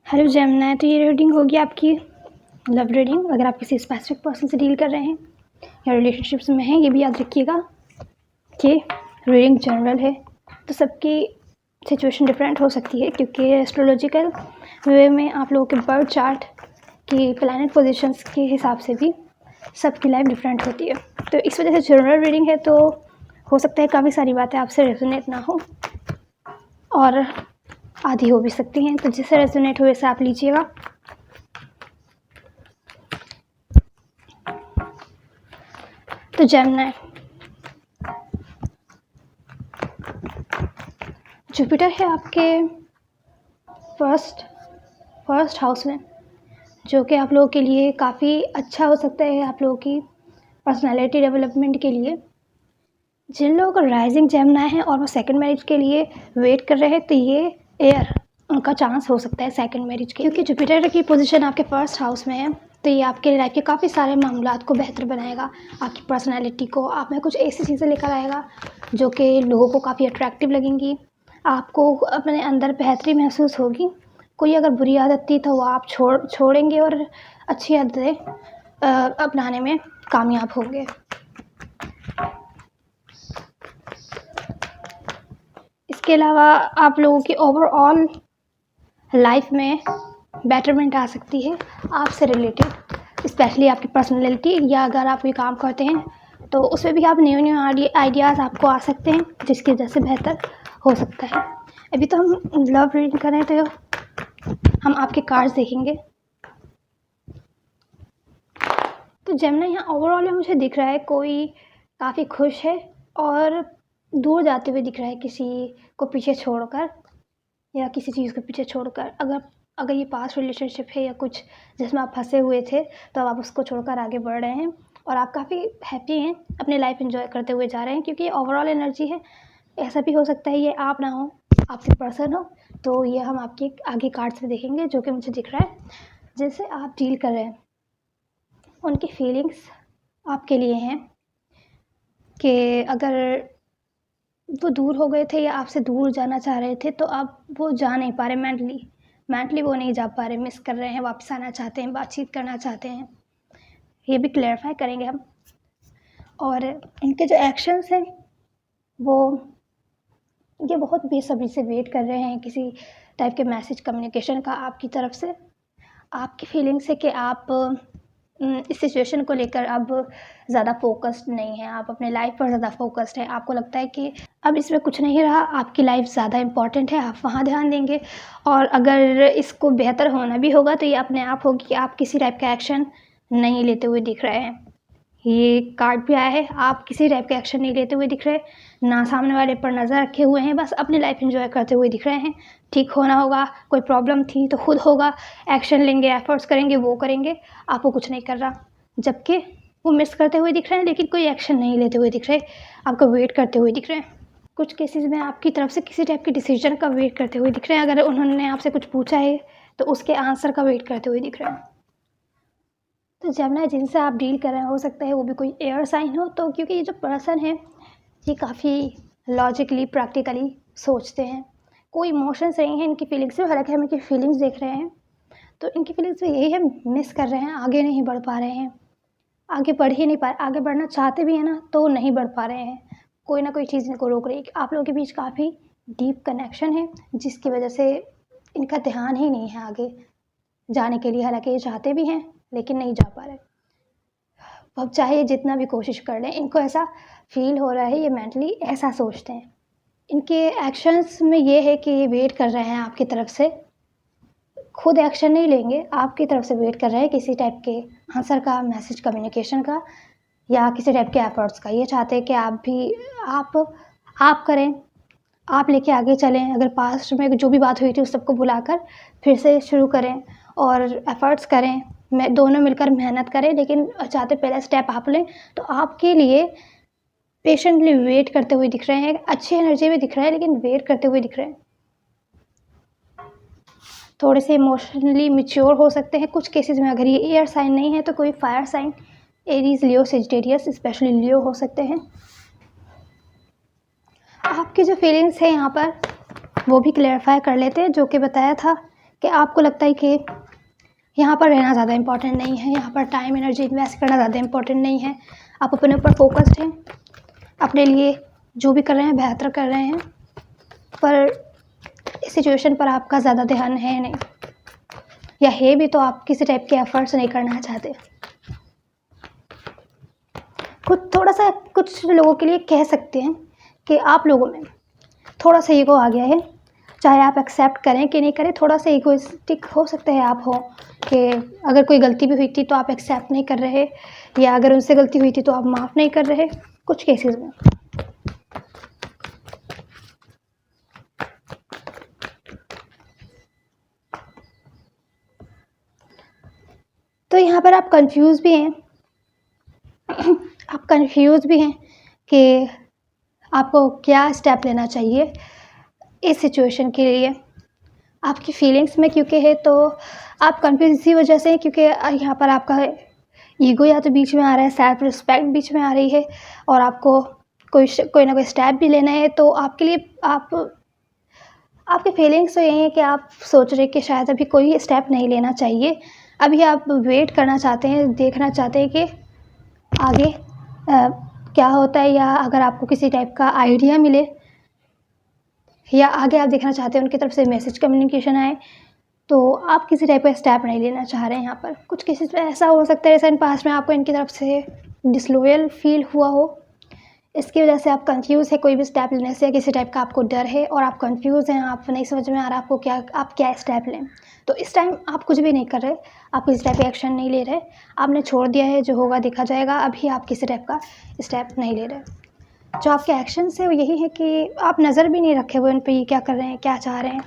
Hello Gemini, तो ये reading होगी आपकी लव रीडिंग। अगर आप किसी स्पेसिफिक पर्सन से डील कर रहे हैं या रिलेशनशिप्स में हैं, ये भी याद रखिएगा कि रीडिंग जनरल है, तो सबकी सिचुएशन डिफरेंट हो सकती है, क्योंकि एस्ट्रोलॉजिकल वे में आप लोगों के बर्थ चार्ट की प्लैनेट पोजीशंस के हिसाब से भी सबकी लाइफ डिफरेंट होती है। तो इस वजह से जनरल रीडिंग है, तो हो सकता है काफ़ी सारी बातें आपसे रेजोनेट ना हो और आधी हो भी सकती हैं। तो जिससे रेजोनेट हो वैसे आप लीजिएगा। तो जेमिनी, जुपिटर है आपके फर्स्ट हाउस में, जो कि आप लोगों के लिए काफ़ी अच्छा हो सकता है आप लोगों की पर्सनालिटी डेवलपमेंट के लिए। जिन लोगों का राइजिंग जेमिनी है और वो सेकंड मैरिज के लिए वेट कर रहे हैं, तो ये एयर उनका चांस हो सकता है सेकंड मैरिज के, क्योंकि जुपिटर की पोजीशन आपके फर्स्ट हाउस में है। तो ये आपके लाइफ के काफ़ी सारे मामलात को बेहतर बनाएगा, आपकी पर्सनालिटी को आप में कुछ ऐसी चीज़ें लेकर आएगा जो कि लोगों को काफ़ी अट्रैक्टिव लगेंगी। आपको अपने अंदर बेहतरी महसूस होगी। कोई अगर बुरी आदत थी तो वो आप छोड़ेंगे और अच्छी आदतें अपनाने में कामयाब होंगे। इसके अलावा आप लोगों की ओवरऑल लाइफ में बेटरमेंट आ सकती है आपसे रिलेटेड, स्पेशली आपकी पर्सनैलिटी, या अगर आप कोई काम करते हैं तो उसमें भी आप न्यू आइडियाज़ आपको आ सकते हैं, जिसकी वजह से बेहतर हो सकता है। अभी तो हम लव रीडिंग कर रहे हैं, तो हम आपके कार्ड्स देखेंगे। तो जेमिनी, यहाँ ओवरऑल में मुझे दिख रहा है कोई काफ़ी खुश है और दूर जाते हुए दिख रहा है, किसी को पीछे छोड़कर या किसी चीज़ को पीछे छोड़कर। अगर ये पास्ट रिलेशनशिप है या कुछ जिसमें आप फंसे हुए थे, तो आप उसको छोड़कर आगे बढ़ रहे हैं और आप काफ़ी हैप्पी हैं, अपने लाइफ एंजॉय करते हुए जा रहे हैं, क्योंकि ये ओवरऑल एनर्जी है। ऐसा भी हो सकता है ये आप ना हो, आपके पर्सन हो। तो ये हम आपके आगे कार्ड्स में देखेंगे, जो कि मुझे दिख रहा है जैसे आप डील कर रहे हैं। उनकी फीलिंग्स आपके लिए हैं कि अगर वो दूर हो गए थे या आपसे दूर जाना चाह रहे थे, तो अब वो जा नहीं पा रहे, मेंटली वो नहीं जा पा रहे, मिस कर रहे हैं, वापस आना चाहते हैं, बातचीत करना चाहते हैं। ये भी क्लैरिफाई करेंगे हम। और इनके जो एक्शंस हैं वो ये बहुत बेसब्री से वेट कर रहे हैं किसी टाइप के मैसेज कम्युनिकेशन का आपकी तरफ से। आपकी फीलिंग्स है कि आप इस सिचुएशन को लेकर अब ज़्यादा फोकस्ड नहीं हैं, आप अपने लाइफ पर ज़्यादा फोकस्ड हैं। आपको लगता है कि अब इसमें कुछ नहीं रहा, आपकी लाइफ ज़्यादा इम्पॉर्टेंट है, आप वहाँ ध्यान देंगे। और अगर इसको बेहतर होना भी होगा तो ये अपने आप होगी कि आप किसी टाइप का एक्शन नहीं लेते हुए दिख रहे हैं। ये कार्ड भी आया है, आप किसी टाइप का एक्शन नहीं लेते हुए दिख रहे, ना सामने वाले पर नज़र रखे हुए हैं, बस अपनी लाइफ एंजॉय करते हुए दिख रहे हैं। ठीक होना होगा, कोई प्रॉब्लम थी तो खुद होगा, एक्शन लेंगे, एफर्ट्स करेंगे, वो करेंगे, आपको कुछ नहीं कर रहा। जबकि वो मिस करते हुए दिख रहे हैं, लेकिन कोई एक्शन नहीं लेते हुए दिख रहे, आपको वेट करते हुए दिख रहे हैं। कुछ केसेस में आपकी तरफ से किसी टाइप के डिसीजन का वेट करते हुए दिख रहे हैं। अगर उन्होंने आपसे कुछ पूछा है तो उसके आंसर का वेट करते हुए दिख रहे हैं। तो जेमिनी, जिनसे आप डील कर रहे हैं, हो सकता है वो भी कोई एयर साइन हो। तो क्योंकि ये जो पर्सन है ये काफ़ी लॉजिकली प्रैक्टिकली सोचते हैं, कोई इमोशंस नहीं है इनकी फीलिंग्स में। हालांकि हम इनकी फीलिंग्स देख रहे हैं, तो इनकी फीलिंग्स में यही है, मिस कर रहे हैं, आगे नहीं बढ़ पा रहे हैं, आगे बढ़ ही नहीं पा रहे, आगे बढ़ना चाहते भी हैं ना तो नहीं बढ़ पा रहे हैं, कोई ना कोई चीज़ इनको रोक रही है। आप लोगों के बीच काफ़ी डीप कनेक्शन है, जिसकी वजह से इनका ध्यान ही नहीं है आगे जाने के लिए। हालांकि ये चाहते भी हैं लेकिन नहीं जा पा रहे। अब चाहे ये जितना भी कोशिश कर लें, इनको ऐसा फील हो रहा है, ये मेंटली ऐसा सोचते हैं। इनके एक्शंस में ये है कि ये वेट कर रहे हैं आपकी तरफ से, खुद एक्शन नहीं लेंगे, आपकी तरफ से वेट कर रहे हैं किसी टाइप के आंसर का, मैसेज कम्युनिकेशन का, या किसी टाइप के एफर्ट्स का। ये चाहते हैं कि आप भी आप करें, आप लेके आगे चलें। अगर पास्ट में जो भी बात हुई थी उस सबको भुलाकर फिर से शुरू करें और एफर्ट्स करें, दोनों मिलकर मेहनत करें, लेकिन चाहते पहला स्टेप आप लें। तो आपके लिए पेशेंटली वेट करते हुए दिख रहे हैं, अच्छी एनर्जी में दिख रहा है, लेकिन वेट करते हुए दिख रहे हैं। थोड़े से इमोशनली मैच्योर हो सकते हैं कुछ केसेस में। अगर ये एयर साइन नहीं है तो कोई फायर साइन, एरीज, लियो, सेजिटेरियस, स्पेशली लियो हो सकते हैं। आपकी जो फीलिंग्स है यहाँ पर वो भी क्लैरिफाई कर लेते हैं, जो कि बताया था कि आपको लगता है कि यहाँ पर रहना ज़्यादा इम्पोर्टेंट नहीं है, यहाँ पर टाइम एनर्जी इन्वेस्ट करना ज़्यादा इम्पोर्टेंट नहीं है। आप अपने ऊपर फोकस्ड हैं, अपने लिए जो भी कर रहे हैं बेहतर कर रहे हैं, पर इस सिचुएशन पर आपका ज़्यादा ध्यान है नहीं, या है भी तो आप किसी टाइप के एफर्ट्स नहीं करना चाहते। थोड़ा सा कुछ लोगों के लिए कह सकते हैं कि आप लोगों में थोड़ा सा ईगो आ गया है, चाहे आप एक्सेप्ट करें कि नहीं करें, थोड़ा सा ईगोइस्टिक हो सकते हैं आप हो, कि अगर कोई गलती भी हुई थी तो आप एक्सेप्ट नहीं कर रहे, या अगर उनसे गलती हुई थी तो आप माफ़ नहीं कर रहे, कुछ केसेस में। तो यहाँ पर आप कंफ्यूज भी हैं आप कंफ्यूज भी हैं कि आपको क्या स्टेप लेना चाहिए इस सिचुएशन के लिए। आपकी फीलिंग्स में क्योंकि है तो आप कंफ्यूज इसी वजह से हैं क्योंकि यहाँ पर आपका ईगो या तो बीच में आ रहा है, सेल्फ रिस्पेक्ट बीच में आ रही है, और आपको कोई ना कोई स्टेप भी लेना है। तो आपके लिए आपकी फीलिंग्स तो यही है कि आप सोच रहे कि शायद अभी कोई स्टेप नहीं लेना चाहिए, अभी आप वेट करना चाहते हैं, देखना चाहते हैं कि आगे क्या होता है, या अगर आपको किसी टाइप का आइडिया मिले, या आगे आप देखना चाहते हैं उनकी तरफ से मैसेज कम्युनिकेशन आए, तो आप किसी टाइप का स्टेप नहीं लेना चाह रहे हैं। यहाँ पर कुछ केसेस में ऐसा हो सकता है जैसे इन पास्ट में आपको इनकी तरफ से डिसलॉयल फील हुआ हो, इसकी वजह से आप कंफ्यूज है कोई भी स्टेप लेने से, या किसी टाइप का आपको डर है और आप कंफ्यूज हैं, आप नहीं समझ में आ रहा आपको आप क्या स्टेप लें। तो इस टाइम आप कुछ भी नहीं कर रहे, आप किसी टाइप का एक्शन नहीं ले रहे, आपने छोड़ दिया है, जो होगा देखा जाएगा। अभी आप किसी टाइप का स्टेप नहीं ले रहे। जो आपके एक्शन है वो यही है कि आप नज़र भी नहीं रखे हुए उन पर, ये क्या कर रहे हैं, क्या चाह रहे हैं।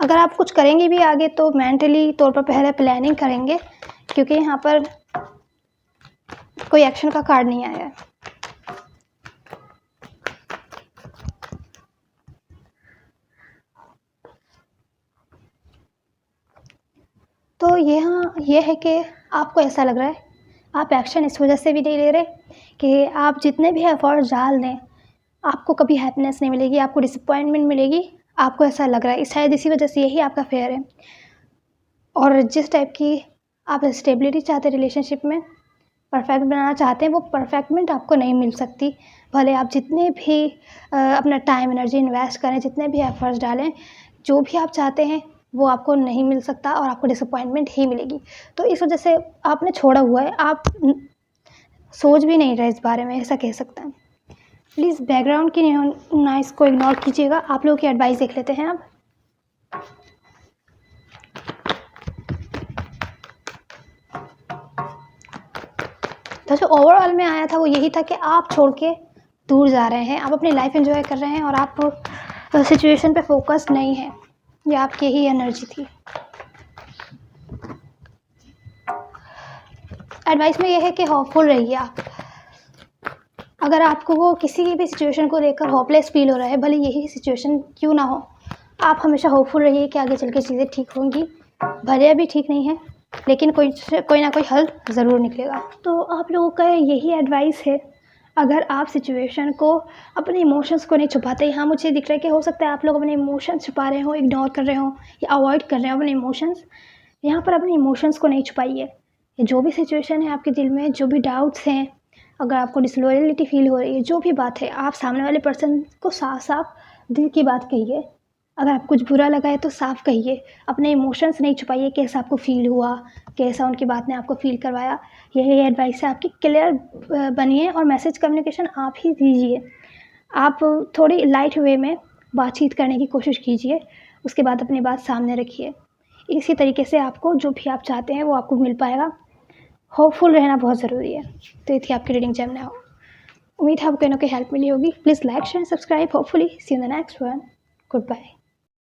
अगर आप कुछ करेंगे भी आगे तो मेंटली तौर पर पहले प्लानिंग करेंगे, क्योंकि यहाँ पर कोई एक्शन का कार्ड नहीं आया है। तो ये है कि आपको ऐसा लग रहा है आप एक्शन इस वजह से भी नहीं ले रहे कि आप जितने भी एफर्ट्स डाल दें आपको कभी हैप्पीनेस नहीं मिलेगी, आपको डिसअपॉइंटमेंट मिलेगी, आपको ऐसा लग रहा है। शायद इसी वजह से यही आपका फेयर है। और जिस टाइप की आप स्टेबिलिटी चाहते हैं रिलेशनशिप में, परफेक्ट बनाना चाहते हैं, वो परफेक्टमेंट आपको नहीं मिल सकती। भले आप जितने भी अपना टाइम एनर्जी इन्वेस्ट करें, जितने भी एफर्ट्स डालें, जो भी आप चाहते हैं वो आपको नहीं मिल सकता और आपको डिसअपॉइंटमेंट ही मिलेगी। तो इस वजह से आपने छोड़ा हुआ है, आप सोच भी नहीं रहे इस बारे में, ऐसा कह सकते हैं। प्लीज़ बैकग्राउंड की नॉइस को इग्नोर कीजिएगा। आप लोगों की एडवाइस देख लेते हैं अब। तो जो ओवरऑल में आया था वो यही था कि आप छोड़ के दूर जा रहे हैं, आप अपनी लाइफ एंजॉय कर रहे हैं और आप सिचुएशन पे फोकस नहीं है। ये आपकी ही एनर्जी थी। एडवाइस में ये है कि होपफुल रहिए आप। अगर आपको वो किसी भी सिचुएशन को लेकर होपलेस फील हो रहा है, भले यही सिचुएशन क्यों ना हो, आप हमेशा होपफुल रहिए कि आगे चल के चीज़ें ठीक होंगी। भले अभी ठीक नहीं है लेकिन कोई ना कोई हल ज़रूर निकलेगा। तो आप लोगों का यही एडवाइस है, अगर आप सिचुएशन को, अपने इमोशंस को नहीं छुपाते। हाँ, मुझे दिख रहा है कि हो सकता है आप लोग अपने इमोशंस छुपा रहे हो, इग्नोर कर रहे हो या अवॉइड कर रहे हो अपने इमोशंस। यहाँ पर अपने इमोशंस को नहीं छुपाइए। जो भी सिचुएशन है आपके दिल में, जो भी डाउट्स हैं, अगर आपको डिसलॉयलिटी फील हो रही है, जो भी बात है, आप सामने वाले पर्सन को साफ साफ दिल की बात कहिए। अगर आपको कुछ बुरा लगा है तो साफ कहिए, अपने इमोशंस नहीं छुपाइए, कैसा आपको फील हुआ, कैसा उनकी बात ने आपको फील करवाया। यही एडवाइस है आपकी। क्लियर बनिए और मैसेज कम्युनिकेशन आप ही दीजिए। आप थोड़ी लाइट वे में बातचीत करने की कोशिश कीजिए, उसके बाद अपनी बात सामने रखिए। इसी तरीके से आपको जो भी आप चाहते हैं वो आपको मिल पाएगा। होपफुल रहना बहुत ज़रूरी है। तो ये थी आपकी रीडिंग जेमिनी। उम्मीद है आपको कोई ना कोई हेल्प मिली होगी। Please like share subscribe. Hopefully see in the next one. Good bye.